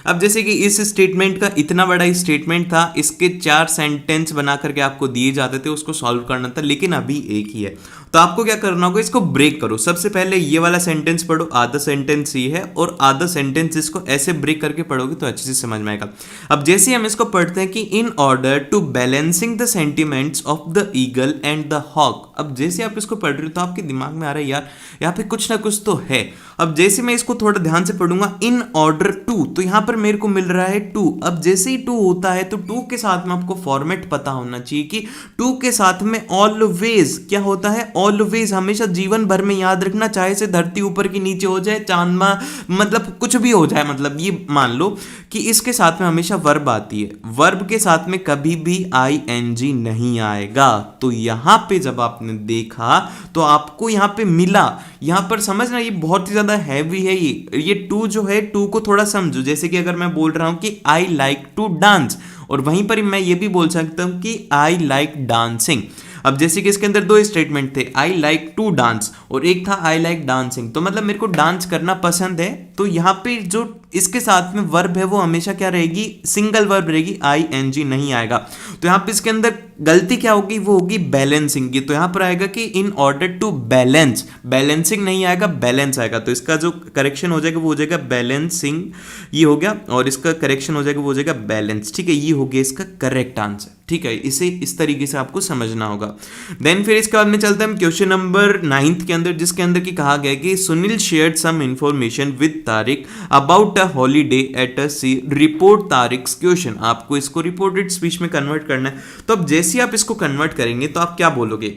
अब जैसे कि इस स्टेटमेंट का इतना बड़ा स्टेटमेंट था, इसके 4 सेंटेंस बना करके आपको दिए जाते थे, उसको सॉल्व करना था, लेकिन अभी एक ही है। तो आपको क्या करना होगा, इसको ब्रेक करो। सबसे पहले ये वाला सेंटेंस पढ़ो, आधा सेंटेंस ये है और आधा सेंटेंस इसको ऐसे ब्रेक करके पढ़ोगे तो अच्छे से समझ में आएगा। अब जैसे ही हम इसको पढ़ते हैं कि in order to balancing the sentiments of the eagle and the hawk. अब जैसे आप इसको पढ़ रहे हो तो आपके दिमाग में आ रहा है यार यहाँ पे कुछ ना कुछ तो है। अब जैसे मैं इसको थोड़ा ध्यान से पढ़ूंगा, इन ऑर्डर टू, तो यहां पर मेरे को मिल रहा है टू। अब जैसे ही टू होता है तो टू के साथ में आपको फॉर्मेट पता होना चाहिए कि टू के साथ में ऑलवेज क्या होता है, ऑलवेज, हमेशा, जीवन भर में, याद रखना, चाहे से धरती ऊपर की नीचे हो जाए, चांद में, मतलब कुछ भी हो जाए, मतलब ये मान लो कि इसके साथ में हमेशा वर्ब आती है, वर्ब के साथ में कभी भी आईएनजी नहीं आएगा। तो यहां पे जब आपने देखा तो आपको यहां पे मिला, यहां पर समझना ये बहुत ही ज्यादा हैवी है। ये टू जो है, टू को थोड़ा समझो। जैसे कि अगर मैं बोल रहा हूं कि आई लाइक टू डांस, और वहीं पर मैं ये भी बोल सकता हूं कि आई लाइक डांसिंग। अब जैसे कि इसके अंदर 2 स्टेटमेंट थे, आई लाइक टू डांस और एक था आई लाइक डांसिंग, तो मतलब मेरे को डांस करना पसंद है। तो यहाँ पे जो इसके साथ में वर्ब है वो हमेशा क्या रहेगी, सिंगल वर्ब रहेगी, आईएनजी नहीं आएगा। तो यहाँ पे इसके अंदर गलती क्या होगी, वो होगी बैलेंसिंग की। तो यहाँ पर आएगा कि in order to balance, balancing नहीं आएगा, बैलेंस आएगा। तो इसका जो करेक्शन हो जाएगा वो हो जाएगा बैलेंसिंग, ये हो गया, और इसका करेक्शन हो जाएगा वो हो जाएगा बैलेंस, ठीक है। ये हो गया इसका करेक्ट आंसर, ठीक है। इसे इस तरीके से आपको समझना होगा। देन फिर इसके बाद में चलते हैं क्वेश्चन नंबर 9 के अंदर, जिसके अंदर की कहा गया कि Sunil shared some information with Tariq about a holiday at a sea, report Tariq's question. आपको इसको रिपोर्टेड स्पीच में कन्वर्ट करना है। तो अब जैसे आप इसको कन्वर्ट करेंगे तो आप क्या बोलोगे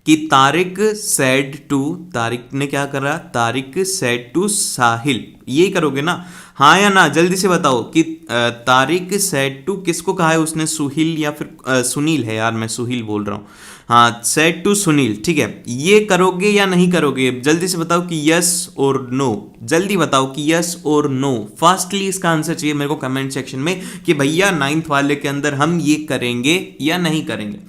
कि तारिक सेड टू, तारिक ने क्या करा, तारिक सेड टू साहिल, ये करोगे ना, हाँ या ना, जल्दी से बताओ कि तारिक सेड टू किसको कहा है उसने, सुहिल या फिर सुनील है, यार मैं सुहिल बोल रहा हूँ, हाँ, सेड टू सुनील, ठीक है। ये करोगे या नहीं करोगे, जल्दी से बताओ कि यस और नो, जल्दी बताओ कि यस और नो। फास्टली इसका आंसर चाहिए मेरे को कमेंट सेक्शन में कि भैया 9th वाले के अंदर हम ये करेंगे या नहीं करेंगे।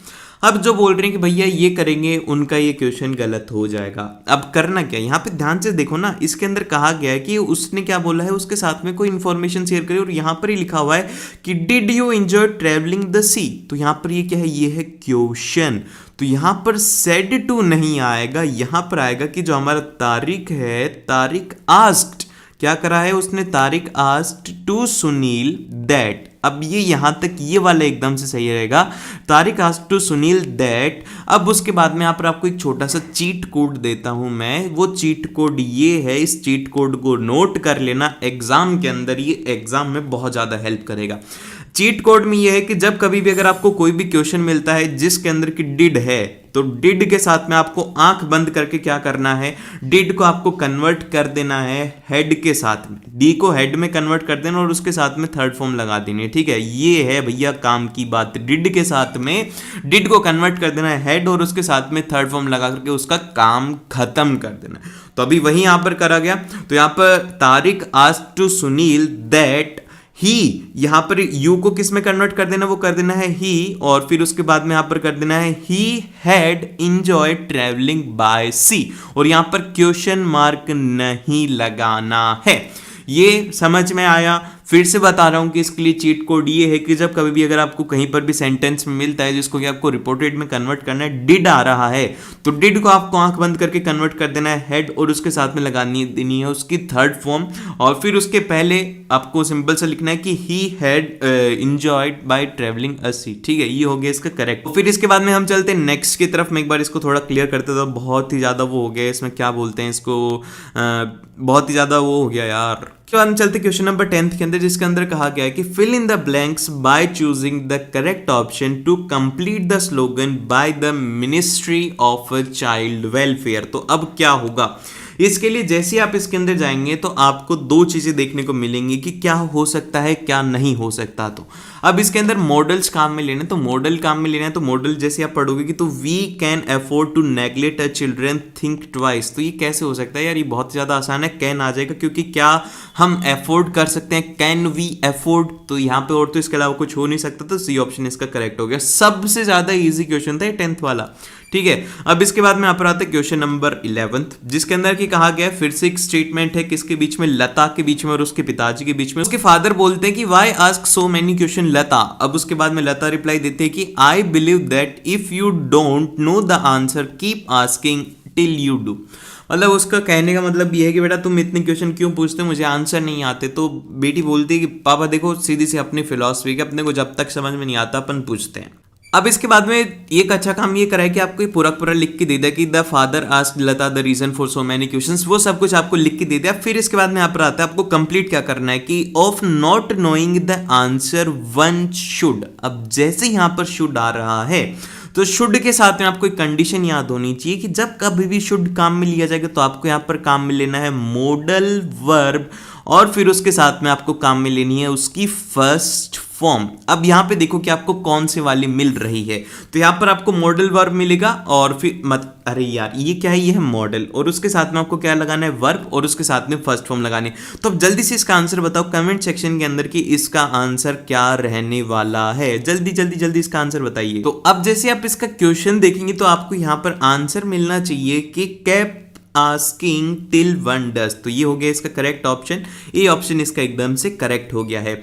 अब जो बोल रहे हैं कि भैया ये करेंगे, उनका ये क्वेश्चन गलत हो जाएगा। अब करना क्या, यहाँ पे ध्यान से देखो ना, इसके अंदर कहा गया है कि उसने क्या बोला है, उसके साथ में कोई इंफॉर्मेशन शेयर करे, और यहाँ पर ही लिखा हुआ है कि did you enjoy travelling the sea. तो यहाँ पर ये क्या है, ये है क्वेश्चन। तो यहाँ पर सेड टू नहीं आएगा, यहाँ पर आएगा कि जो हमारा तारिक है, तारिक आस्क्ड, क्या करा है उसने, Tariq asked to Sunil that. अब ये यहां तक ये वाला एकदम से सही रहेगा, Tariq asked to Sunil that. अब उसके बाद में यहाँ पर आपको एक छोटा सा चीट कोड देता हूं मैं, वो चीट कोड ये है, इस चीट कोड को नोट कर लेना एग्जाम के अंदर, ये एग्जाम में बहुत ज्यादा हेल्प करेगा। चीट कोड में ये है कि जब कभी भी अगर आपको कोई भी क्वेश्चन मिलता है जिसके अंदर की डिड है, तो डिड के साथ में आपको आंख बंद करके क्या करना है, डिड को आपको कन्वर्ट कर देना है हेड के साथ में, डी को हेड में कन्वर्ट कर देना और उसके साथ में थर्ड फॉर्म लगा देनी है। ठीक है, ये है भैया काम की बात। डिड के साथ में डिड को कन्वर्ट कर देना है हेड और उसके साथ में थर्ड फॉर्म लगा करके उसका काम खत्म कर देना है। तो अभी वही यहां पर करा गया। तो यहां पर Tariq asked to Sunil that he, यहां पर यू को किस में कन्वर्ट कर देना, वो कर देना है ही, और फिर उसके बाद में यहां पर कर देना है he had enjoyed travelling by sea, और यहां पर क्वेश्चन मार्क नहीं लगाना है। ये समझ में आया? फिर से बता रहा हूं कि इसके लिए चीट कोड ये है कि जब कभी भी अगर आपको कहीं पर भी सेंटेंस में मिलता है जिसको कि आपको रिपोर्टेड में कन्वर्ट करना है, डिड आ रहा है, तो डिड को आपको आंख बंद करके कन्वर्ट कर देना है हेड और उसके साथ में लगानी देनी है उसकी थर्ड फॉर्म, और फिर उसके पहले आपको सिंपल सा लिखना है कि he had enjoyed by travelling a sea. ठीक है, ये हो गया इसका करेक्ट। फिर इसके बाद में हम चलते हैं नेक्स्ट की तरफ। मैं एक बार इसको थोड़ा क्लियर करते तो बहुत ही ज्यादा वो हो गया, इसमें क्या बोलते हैं इसको, बहुत ही ज्यादा वो हो गया यार। उसके बाद हम चलते क्वेश्चन नंबर 10 के अंदर, जिसके अंदर कहा गया है कि fill in the blanks by choosing the correct option to complete the slogan by the ministry of child welfare. तो अब क्या होगा इसके लिए, जैसे आप इसके अंदर जाएंगे तो आपको दो चीजें देखने को मिलेंगी कि क्या हो सकता है क्या नहीं हो सकता। तो अब इसके अंदर मॉडल्स काम में लेने, तो मॉडल काम में लेना है, तो मॉडल जैसे आप पढ़ोगे कि तो we can afford to neglect a children think twice. तो ये कैसे हो सकता है यार, ये बहुत ज्यादा आसान है, कैन आ जाएगा, क्योंकि क्या हम अफोर्ड कर सकते हैं, कैन वी अफोर्ड, तो यहाँ पे और तो इसके अलावा कुछ हो नहीं सकता, तो सी ऑप्शन इसका करेक्ट हो गया। सबसे ज्यादा इजी क्वेश्चन था 10th वाला। ठीक है, अब इसके बाद में यहाँ पर आते हैं क्वेश्चन नंबर 11, जिसके अंदर की कहा गया फिर से एक स्टेटमेंट है किसके बीच में, लता के बीच में और उसके पिताजी के बीच में। उसके फादर बोलते हैं कि why ask so many question Lata. अब उसके बाद में लता रिप्लाई देते हैं कि I believe that if you don't know the answer keep asking till you do. मतलब उसका कहने का मतलब ये है कि बेटा तुम इतने क्वेश्चन क्यों पूछते हो, मुझे आंसर नहीं आते। तो बेटी बोलती है कि पापा देखो सीधी सी अपनी फिलॉसफी के, अपने को जब तक समझ में नहीं आता अपन पूछते हैं। अब इसके बाद में एक अच्छा काम ये करा है कि आपको पूरा पूरा लिख के दे दिया कि the father asked Lata the reason for so many questions, वो सब कुछ आपको लिख के दे दिया। फिर इसके बाद में यहाँ पर आता है आपको कंप्लीट क्या करना है कि of not knowing the answer one should. अब जैसे यहाँ पर शुड आ रहा है तो शुड के साथ में आपको एक कंडीशन याद होनी चाहिए कि जब कभी भी शुड काम में लिया जाएगा तो आपको यहाँ पर काम में लेना है मॉडल वर्ब, और फिर उसके साथ में आपको काम में लेनी है उसकी फर्स्ट फॉर्म। अब यहाँ पे देखो कि आपको कौन से वाली मिल रही है, तो यहाँ पर आपको मॉडल वर्ब मिलेगा और फिर अरे यार ये क्या है, ये है मॉडल, और उसके साथ में आपको क्या लगाना है, वर्ब, और उसके साथ में फर्स्ट फॉर्म लगाने। तो अब जल्दी से इसका आंसर बताओ कमेंट सेक्शन के अंदर कि इसका आंसर क्या रहने वाला है। जल्दी जल्दी जल्दी इसका आंसर बताइए। तो अब जैसे आप इसका क्वेश्चन देखेंगे तो आपको यहाँ पर आंसर मिलना चाहिए कि cap asking till one does. तो ये हो गया इसका करेक्ट ऑप्शन, ये ऑप्शन इसका एकदम से करेक्ट हो गया है।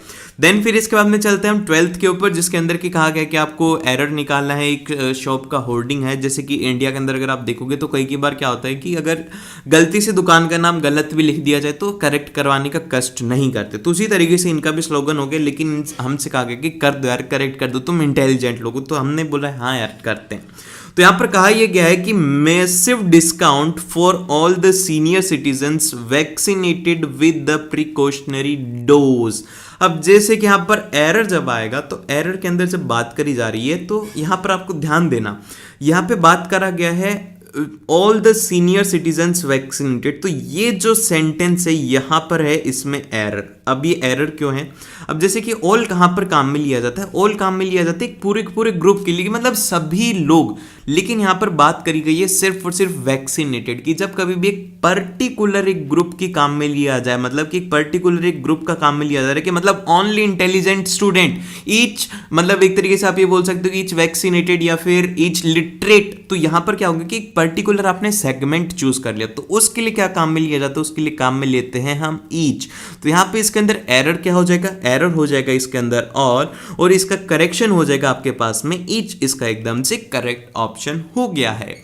देन फिर इसके बाद में चलते हैं हम 12th के ऊपर, जिसके अंदर की कहा गया कि आपको एरर निकालना है। एक शॉप का होर्डिंग है, जैसे कि इंडिया के अंदर अगर आप देखोगे तो कई बार क्या होता है कि अगर गलती से दुकान का नाम गलत भी लिख दिया जाए तो करेक्ट करवाने का कष्ट नहीं करते। तो उसी तरीके से इनका भी स्लोगन हो गया, लेकिन हमसे कहा गया कि कर दो यार, करेक्ट कर दो, तुम इंटेलिजेंट लोग हो। तो हमने बोला हाँ यार करते हैं। तो यहां पर कहा यह गया है कि massive discount for all the senior citizens vaccinated with the precautionary dose. अब जैसे कि यहां पर एरर जब आएगा तो एरर के अंदर जब बात करी जा रही है तो यहां पर आपको ध्यान देना, यहां पे बात करा गया है all the senior citizens vaccinated. तो ये जो सेंटेंस है यहां पर है इसमें एरर। अब ये एरर क्यों है, अब जैसे कि ऑल कहां पर काम में लिया जाता है, ऑल काम में लिया जाता है पूरे ग्रुप के लिए, मतलब सभी लोग, लेकिन यहां पर बात करी गई है सिर्फ और सिर्फ वैक्सीनेटेड की। जब कभी भी एक पर्टिकुलर एक ग्रुप की काम में लिया जाए, मतलब कि एक पर्टिकुलर एक ग्रुप का काम में लिया जा रहा है कि मतलब ओनली इंटेलिजेंट स्टूडेंट ईच, मतलब एक तरीके से आप ये बोल सकते हो कि ईच वैक्सीनेटेड या फिर ईच लिटरेट। तो यहां पर क्या होगा कि एक पर्टिकुलर आपने सेगमेंट चूज कर लिया, तो उसके लिए क्या काम में लिया जाता है, उसके लिए काम में लेते हैं हम ईच। तो यहां पे इसके अंदर एरर क्या हो जाएगा, एरर हो जाएगा इसके अंदर और इसका करेक्शन हो जाएगा आपके पास में ईच। इसका एकदम से करेक्ट ऑप्शन हो गया है।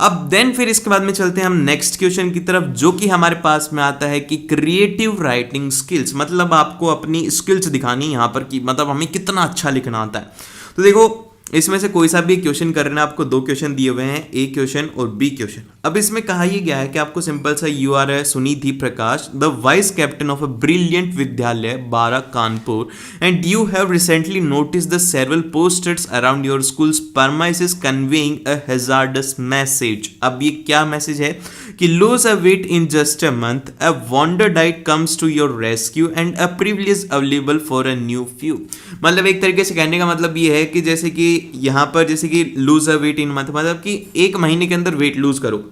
अब देन फिर इसके बाद में चलते हैं हम नेक्स्ट क्वेश्चन की तरफ, जो कि हमारे पास में आता है कि क्रिएटिव राइटिंग स्किल्स, मतलब आपको अपनी स्किल्स दिखानी यहां पर कि मतलब हमें कितना अच्छा लिखना आता है। तो देखो इसमें से कोई सा भी क्वेश्चन करना है। आपको 2 क्वेश्चन दिए हुए हैं, ए क्वेश्चन और बी क्वेश्चन। अब इसमें कहा यह गया है कि आपको सिंपल सा, you are Sunidhi Prakash, the vice captain of a brilliant Vidyalaya 12 Kanpur, and you have recently notice the several posters around your school's premises conveying a hazardous message. अब ये क्या मैसेज है कि lose a weight in just a month, a wonder diet comes to your rescue and a privilege available for a new few. मतलब एक तरीके से कहने का मतलब ये है कि जैसे कि यहाँ पर जैसे कि lose a weight in month, मतलब कि 1 महीने के अंदर वेट लूज करो।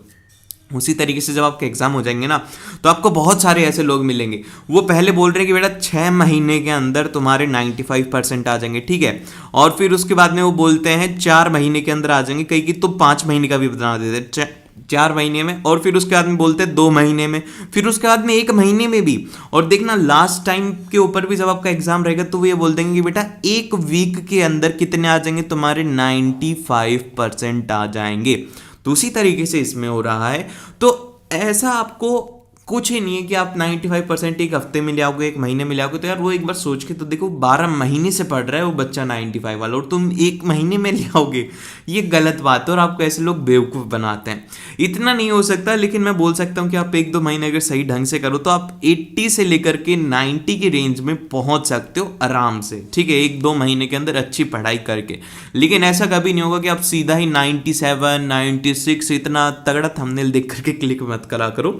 उसी तरीके से जब आपके एग्जाम हो जाएंगे ना, तो आपको बहुत सारे ऐसे लोग मिलेंगे, वो पहले बोल रहे हैं कि बेटा 6 महीने के अंदर तुम्हारे 95% आ जाएंगे, ठीक है। और फिर उसके बाद में वो बोलते हैं 4 महीने के अंदर आ जाएंगे, कई कि तो 5 महीने का भी बता देते, 4 महीने में। और फिर उसके बाद में बोलते हैं 2 महीने में, फिर उसके बाद में 1 महीने में भी। और देखना लास्ट टाइम के ऊपर भी जब आपका एग्जाम रहेगा तो वो ये बोल देंगे कि बेटा 1 वीक के अंदर कितने आ जाएंगे तुम्हारे, 95% आ जाएंगे। तो उसी तरीके से इसमें हो रहा है। तो ऐसा आपको कुछ ही नहीं है कि आप 95% 1 हफ्ते में ले आओगे, 1 महीने में ले आओगे। तो यार वो एक बार सोच के तो देखो, 12 महीने से पढ़ रहा है वो बच्चा 95 वाला, और तुम 1 महीने में ले आओगे, ये गलत बात है। और आपको ऐसे लोग बेवकूफ़ बनाते हैं। इतना नहीं हो सकता, लेकिन मैं बोल सकता हूँ कि आप 1-2 महीने अगर सही ढंग से करो तो आप 80 से लेकर के 90 की रेंज में पहुंच सकते हो आराम से, ठीक है, 1-2 महीने के अंदर अच्छी पढ़ाई करके। लेकिन ऐसा कभी नहीं होगा कि आप सीधा ही 97, 96 इतना तगड़ा थंबनेल देख करके क्लिक मत करा करो।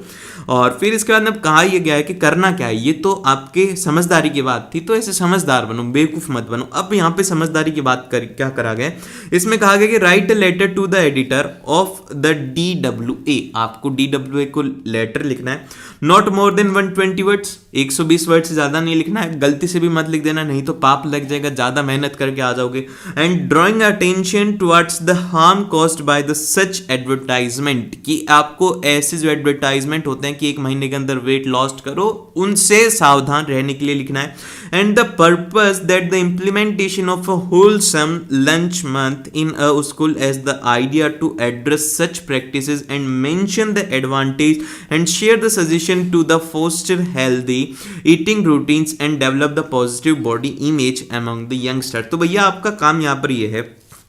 और फिर इसके बाद में कहा यह गया है कि करना क्या है, ये तो आपके समझदारी की बात थी, तो ऐसे समझदार बनो, बेवकूफ मत बनो। अब यहाँ पे समझदारी की बात कर क्या करा गया, इसमें कहा गया कि write a letter to the editor of the DWA। आपको DWA को लेटर लिखना है, not more than 120 words, 120 word से ज्यादा नहीं लिखना है। गलती से भी मत लिख देना, नहीं तो पाप लग जाएगा, ज्यादा मेहनत करके आ जाओगे। And drawing attention towards the harm caused by the such advertisement, कि आपको ऐसे जो एडवर्टाइजमेंट होते हैं कि 1 महीने के अंदर वेट लॉस करो, उनसे सावधान रहने के लिए लिखना है। And the purpose that the implementation of a wholesome lunch month in a school as the idea to address such practices and mention the advantage and share the suggestion to the foster healthy eating routines and develop the positive body image among the youngster. तो भैया आपका काम यहाँ पर ये है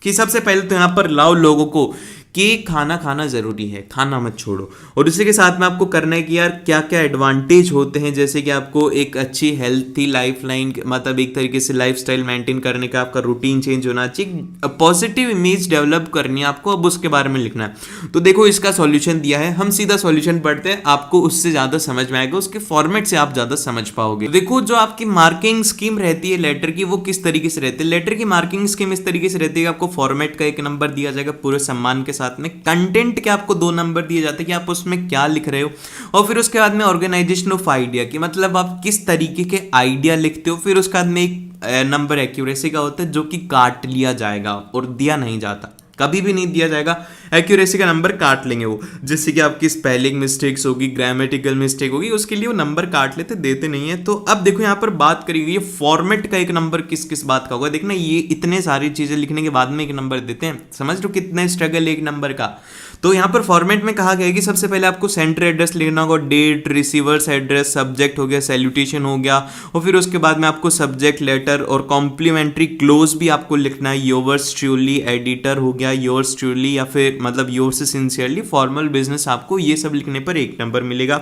कि सबसे पहले तो यहाँ पर लाओ लोगों को कि खाना खाना ज़रूरी है, खाना मत छोड़ो। और उसी के साथ में आपको करना है कि यार क्या क्या एडवांटेज होते हैं, जैसे कि आपको एक अच्छी हेल्थी लाइफ लाइन, मतलब एक तरीके से लाइफस्टाइल मेंटेन करने का आपका रूटीन चेंज होना चाहिए, पॉजिटिव इमेज डेवलप करनी है आपको, अब उसके बारे में लिखना है। तो देखो इसका सॉल्यूशन दिया है, हम सीधा सॉल्यूशन पढ़ते हैं, आपको उससे ज़्यादा समझ में आएगा, उसके फॉर्मेट से आप ज़्यादा समझ पाओगे। देखो जो आपकी मार्किंग स्कीम रहती है लेटर की, वो किस तरीके से रहती है। लेटर की मार्किंग स्कीम इस तरीके से रहती है कि आपको फॉर्मेट का 1 नंबर दिया जाएगा पूरे सम्मान के साथ में, कंटेंट के आपको 2 नंबर दिए जाते हैं कि आप उसमें क्या लिख रहे हो, और फिर उसके बाद में ऑर्गेनाइजेशन ऑफ आइडिया की, मतलब आप किस तरीके के आइडिया लिखते हो। फिर उसके बाद में एक नंबर एक्यूरेसी का होता है जो कि काट लिया जाएगा और दिया नहीं जाता, कभी भी नहीं दिया जाएगा। एक्यूरेसी का नंबर काट लेंगे वो, जैसे कि आपकी स्पेलिंग मिस्टेक्स होगी, ग्रामेटिकल मिस्टेक होगी, उसके लिए वो नंबर काट लेते, देते नहीं है। तो अब देखो यहाँ पर बात करी गई है फॉर्मेट का 1 नंबर किस किस बात का होगा। देखना ये इतने सारी चीजें लिखने के बाद में 1 नंबर देते हैं, समझ लो कितना स्ट्रगल 1 नंबर का। तो यहाँ पर फॉर्मेट में कहा गया है कि सबसे पहले आपको सेंटर एड्रेस लिखना होगा, डेट, रिसीवर्स एड्रेस, सब्जेक्ट हो गया, सैल्यूटेशन हो गया, और फिर उसके बाद में आपको सब्जेक्ट लेटर और कॉम्प्लीमेंट्री क्लोज भी आपको लिखना है। योर्स ट्रूली एडिटर हो गया, योर्स ट्रूली, या फिर मतलब योर्स सिंसियरली, फॉर्मल बिजनेस, आपको ये सब लिखने पर 1 नंबर मिलेगा।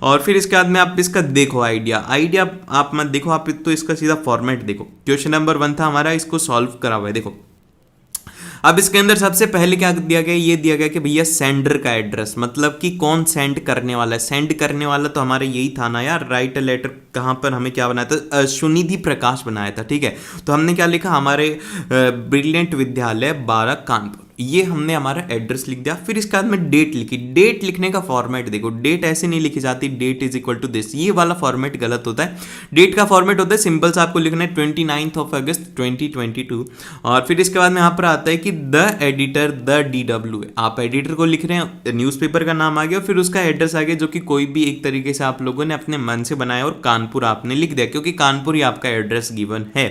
और फिर इसके बाद में आप इसका देखो आइडिया आप मत देखो, आप तो इसका सीधा फॉर्मेट देखो। क्वेश्चन नंबर 1 था हमारा, इसको सॉल्व करा हुआ है, देखो। अब इसके अंदर सबसे पहले क्या दिया गया, ये दिया गया कि भैया सेंडर का एड्रेस, मतलब कि कौन सेंड करने वाला है। सेंड करने वाला तो हमारा यही था ना यार, राइट अ लेटर, कहाँ पर हमें क्या बनाया था, सुनिधि प्रकाश बनाया था, ठीक है। तो हमने क्या लिखा, हमारे ब्रिलियंट विद्यालय 12 कानपुर, ये हमने हमारा एड्रेस लिख दिया। फिर इसके बाद में डेट लिखी। डेट लिखने का फॉर्मेट देखो, डेट ऐसे नहीं लिखी जाती, date is equal to this, ये वाला फॉर्मेट गलत होता है। डेट का फॉर्मेट होता है सिंपल सा, आपको लिखना है 29 अगस्त 2022। और फिर इसके बाद में यहाँ पर आता है कि द एडिटर द DWA, आप एडिटर को लिख रहे हैं, न्यूज़पेपर का नाम आ गया, फिर उसका एड्रेस आ गया, जो कि कोई भी एक तरीके से आप लोगों ने अपने मन से बनाया, और कानपुर आपने लिख दिया क्योंकि कानपुर ही आपका एड्रेस गिवन है।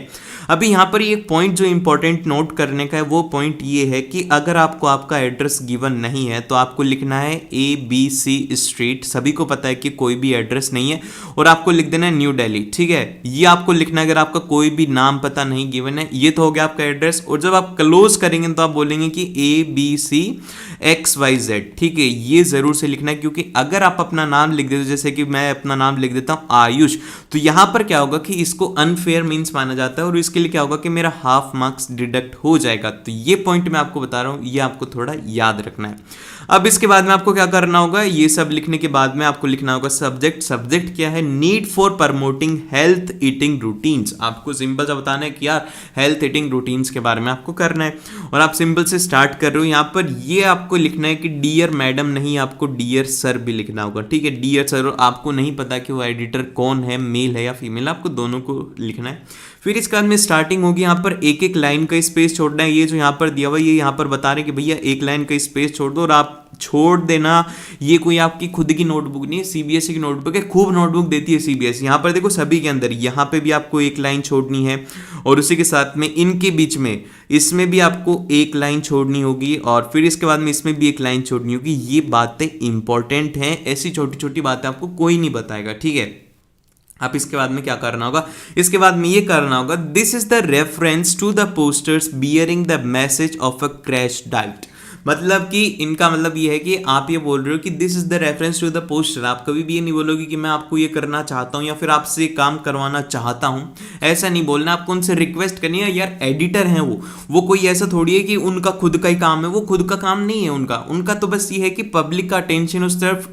अभी यहाँ पर एक पॉइंट जो इंपॉर्टेंट नोट करने का है, वो पॉइंट ये है कि अगर आपको आपका एड्रेस गिवन नहीं है तो आपको लिखना है ABC स्ट्रीट, सभी को पता है कि कोई भी एड्रेस नहीं है, और आपको लिख देना है न्यू दिल्ली। ठीक है, ये आपको लिखना है अगर आपका कोई भी नाम पता नहीं गिवन है। ये तो हो गया आपका एड्रेस, और जब आप क्लोज करेंगे तो आप बोलेंगे कि ABC XYZ। ठीक है, ये जरूर से लिखना है, क्योंकि अगर आप अपना नाम लिख देते हो, जैसे कि मैं अपना नाम लिख देता हूं आयुष, तो यहां पर क्या होगा कि इसको अनफेयर मींस माना जाता है, और इसके लिए क्या होगा कि मेरा हाफ मार्क्स डिडक्ट हो जाएगा। तो ये पॉइंट मैं आपको बता रहा हूं, ये आपको थोड़ा याद रखना है। अब इसके बाद में आपको क्या करना होगा, ये सब लिखने के बाद में आपको लिखना होगा सब्जेक्ट। सब्जेक्ट क्या है, need for promoting health eating routines. आपको सिंपल सा बताना है कि यार हेल्थ ईटिंग रूटीन्स के बारे में आपको करना है, और आप सिंपल से स्टार्ट कर रहे हो। यहाँ पर ये आपको लिखना है कि डियर मैडम नहीं, आपको डियर सर भी लिखना होगा। ठीक है, डियर सर, आपको नहीं पता कि वो एडिटर कौन है, मेल है या फीमेल, आपको दोनों को लिखना है। फिर इसके बाद में स्टार्टिंग होगी, यहाँ पर एक एक लाइन का स्पेस छोड़ना है। ये जो यहाँ पर दिया हुआ है, ये यहाँ पर बता रहे हैं कि भैया एक लाइन का स्पेस छोड़ दो, और आप छोड़ देना। ये कोई आपकी खुद की नोटबुक नहीं है, सीबीएसई की नोटबुक है, खूब नोटबुक देती है सीबीएसई। यहाँ पर देखो सभी के अंदर यहाँ पे भी आपको एक लाइन छोड़नी है, और उसी के साथ में इनके बीच में इसमें भी आपको एक लाइन छोड़नी होगी, और फिर इसके बाद में इसमें भी एक लाइन छोड़नी होगी। ये बातें इंपॉर्टेंट हैं, ऐसी छोटी छोटी बातें आपको कोई नहीं बताएगा। ठीक है, आप इसके बाद में क्या करना होगा, इसके बाद में ये करना होगा, this is the reference to the posters bearing the message of a crash diet. मतलब कि इनका मतलब ये है कि आप ये बोल रहे हो कि this is the reference to the poster. आप कभी भी ये नहीं बोलोगे कि मैं आपको ये करना चाहता हूँ या फिर आपसे काम करवाना चाहता हूँ, ऐसा नहीं बोलना। आपको उनसे रिक्वेस्ट करनी है, यार एडिटर हैं वो कोई ऐसा थोड़ी है कि उनका खुद का ही काम है, वो खुद का काम नहीं है उनका तो बस ये है कि पब्लिक का अटेंशन उस तरफ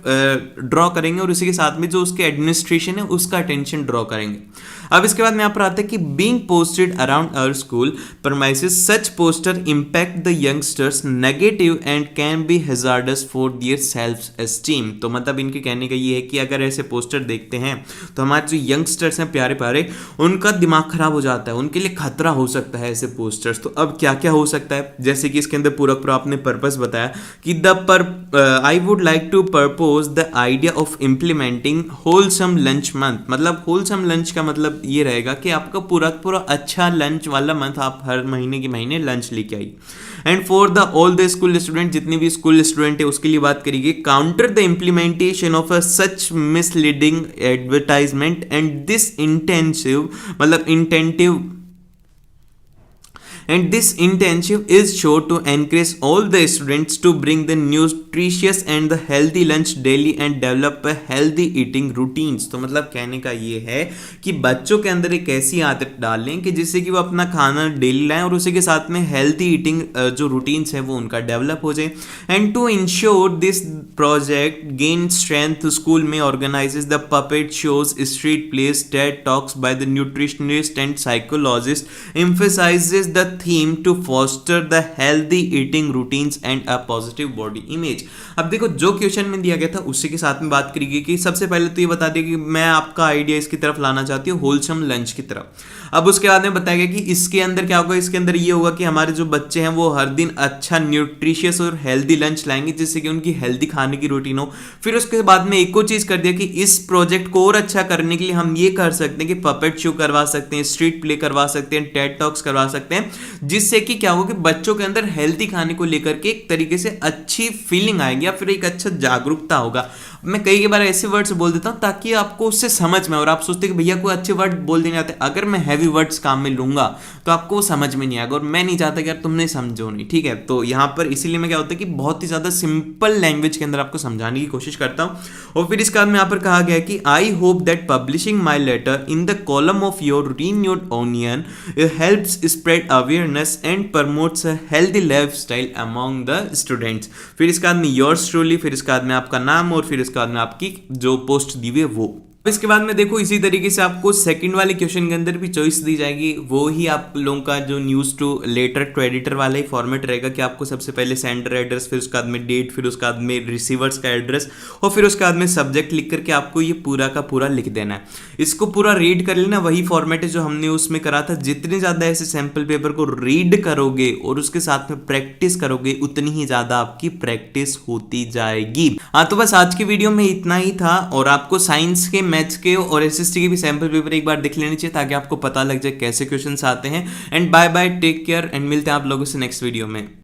ड्रॉ करेंगे, और उसी के साथ में जो उसके एडमिनिस्ट्रेशन है उसका अटेंशन ड्रॉ करेंगे। अब इसके बाद में यहाँ पर आता है कि being posted around our school premises such poster impact the youngsters negative and can be hazardous for their self esteem. तो मतलब इनके कहने का ये है कि अगर ऐसे पोस्टर देखते हैं तो हमारे जो यंगस्टर्स हैं प्यारे प्यारे, उनका दिमाग खराब हो जाता है, उनके लिए खतरा हो सकता है ऐसे पोस्टर्स। तो अब क्या क्या हो सकता है, जैसे कि इसके अंदर पूरा पूरा आपने पर्पस बताया कि I would like to propose the idea of implementing wholesome lunch month. मतलब होलसम लंच का मतलब ये रहेगा कि आपका पूरा पूरा अच्छा लंच वाला मंथ, आप हर महीने के महीने लंच लेके आई। And for the all the school student, जितने भी स्कूल स्टूडेंट है उसके लिए बात करेंगे, counter the implementation of a such misleading advertisement and this intensive मतलब incentive and this intensive is sure to encourage all the students to bring the nutritious and the healthy lunch daily and develop a healthy eating routines। तो मतलब कहने का ये है कि बच्चों के अंदर एक ऐसी आदत डालें कि जिससे कि वो अपना खाना डेली लाएं, और उसी के साथ में हेल्थी ईटिंग जो रूटीन्स है वो उनका डेवलप हो जाए। And to ensure this project gain strength, school में organises the puppet shows, street plays, TED talks by the nutritionist and psychologist, emphasizes the theme to foster the healthy eating routines and a positive body image। अब देखो जो question में दिया गया था उसी के साथ में बात करेगी कि सबसे पहले तो ये बता दिया कि मैं आपका आइडिया इसकी तरफ लाना चाहती हूँ होलसम लंच की तरफ। अब उसके बाद में बताया गया कि इसके अंदर क्या होगा, इसके अंदर ये होगा कि हमारे जो बच्चे हैं वो हर दिन अच्छा न्यूट्रिशियस और हेल्दी लंच लाएंगे, जिससे कि उनकी हेल्दी खाने की रूटीन हो। फिर उसके बाद में एक और चीज कर दिया कि इस प्रोजेक्ट को और अच्छा करने के लिए हम ये कर सकते हैं कि पपेट शो करवा सकते हैं, स्ट्रीट प्ले करवा सकते हैं, टेड टॉक्स करवा सकते हैं, जिससे कि क्या होगा कि बच्चों के अंदर हेल्दी खाने को लेकर के एक तरीके से अच्छी फीलिंग आएगी या फिर एक अच्छा जागरूकता होगा। मैं कई बार ऐसे वर्ड्स बोल देता हूं ताकि आपको उससे समझ में, और आप सोचते हैं कि भैया कोई अच्छे वर्ड बोल देने आते हैं, अगर मैं हैवी वर्ड्स काम में लूंगा तो आपको वो समझ में नहीं आएगा, और मैं नहीं चाहता कि यार तुमने समझो नहीं। ठीक है, तो यहाँ पर इसीलिए मैं क्या होता है कि बहुत ही ज्यादा सिंपल लैंग्वेज के अंदर आपको समझाने की कोशिश करता हूं। और फिर इसके बाद में यहाँ पर कहा गया कि I hope that publishing my letter in the column of your renewed onion helps spread awareness and promotes a healthy lifestyle among the students. फिर इसके बाद में योर्स ट्रूली, फिर इसके बाद में आपका नाम, और फिर इसके बाद में आपकी जो पोस्ट दी हुई है वो। इसके बाद में देखो इसी तरीके से आपको सेकंड वाले क्वेश्चन के अंदर भी चॉइस दी जाएगी, वो ही आप लोगों का जो news to letter to editor वाला ही फॉर्मेट रहेगा कि आपको सबसे पहले सेंडर एड्रेस, फिर उसके बाद में डेट, फिर उसके बाद में रिसीवर्स का एड्रेस, और फिर उसके बाद में सब्जेक्ट लिख करके आपको ये पूरा का पूरा लिख देना है। इसको पूरा रीड कर लेना, वही फॉर्मेट है जो हमने उसमें करा था। जितने ज्यादा ऐसे सैंपल पेपर को रीड करोगे और उसके साथ में प्रैक्टिस करोगे, उतनी ही ज्यादा आपकी प्रैक्टिस होती जाएगी। हाँ, तो बस आज की वीडियो में इतना ही था, और आपको साइंस के, मैथ्स के और एसएसटी के भी सैंपल पेपर एक बार देख लेने चाहिए ताकि आपको पता लग जाए कैसे क्वेश्चंस आते हैं। And bye bye, take care, and मिलते हैं आप लोगों से नेक्स्ट वीडियो में।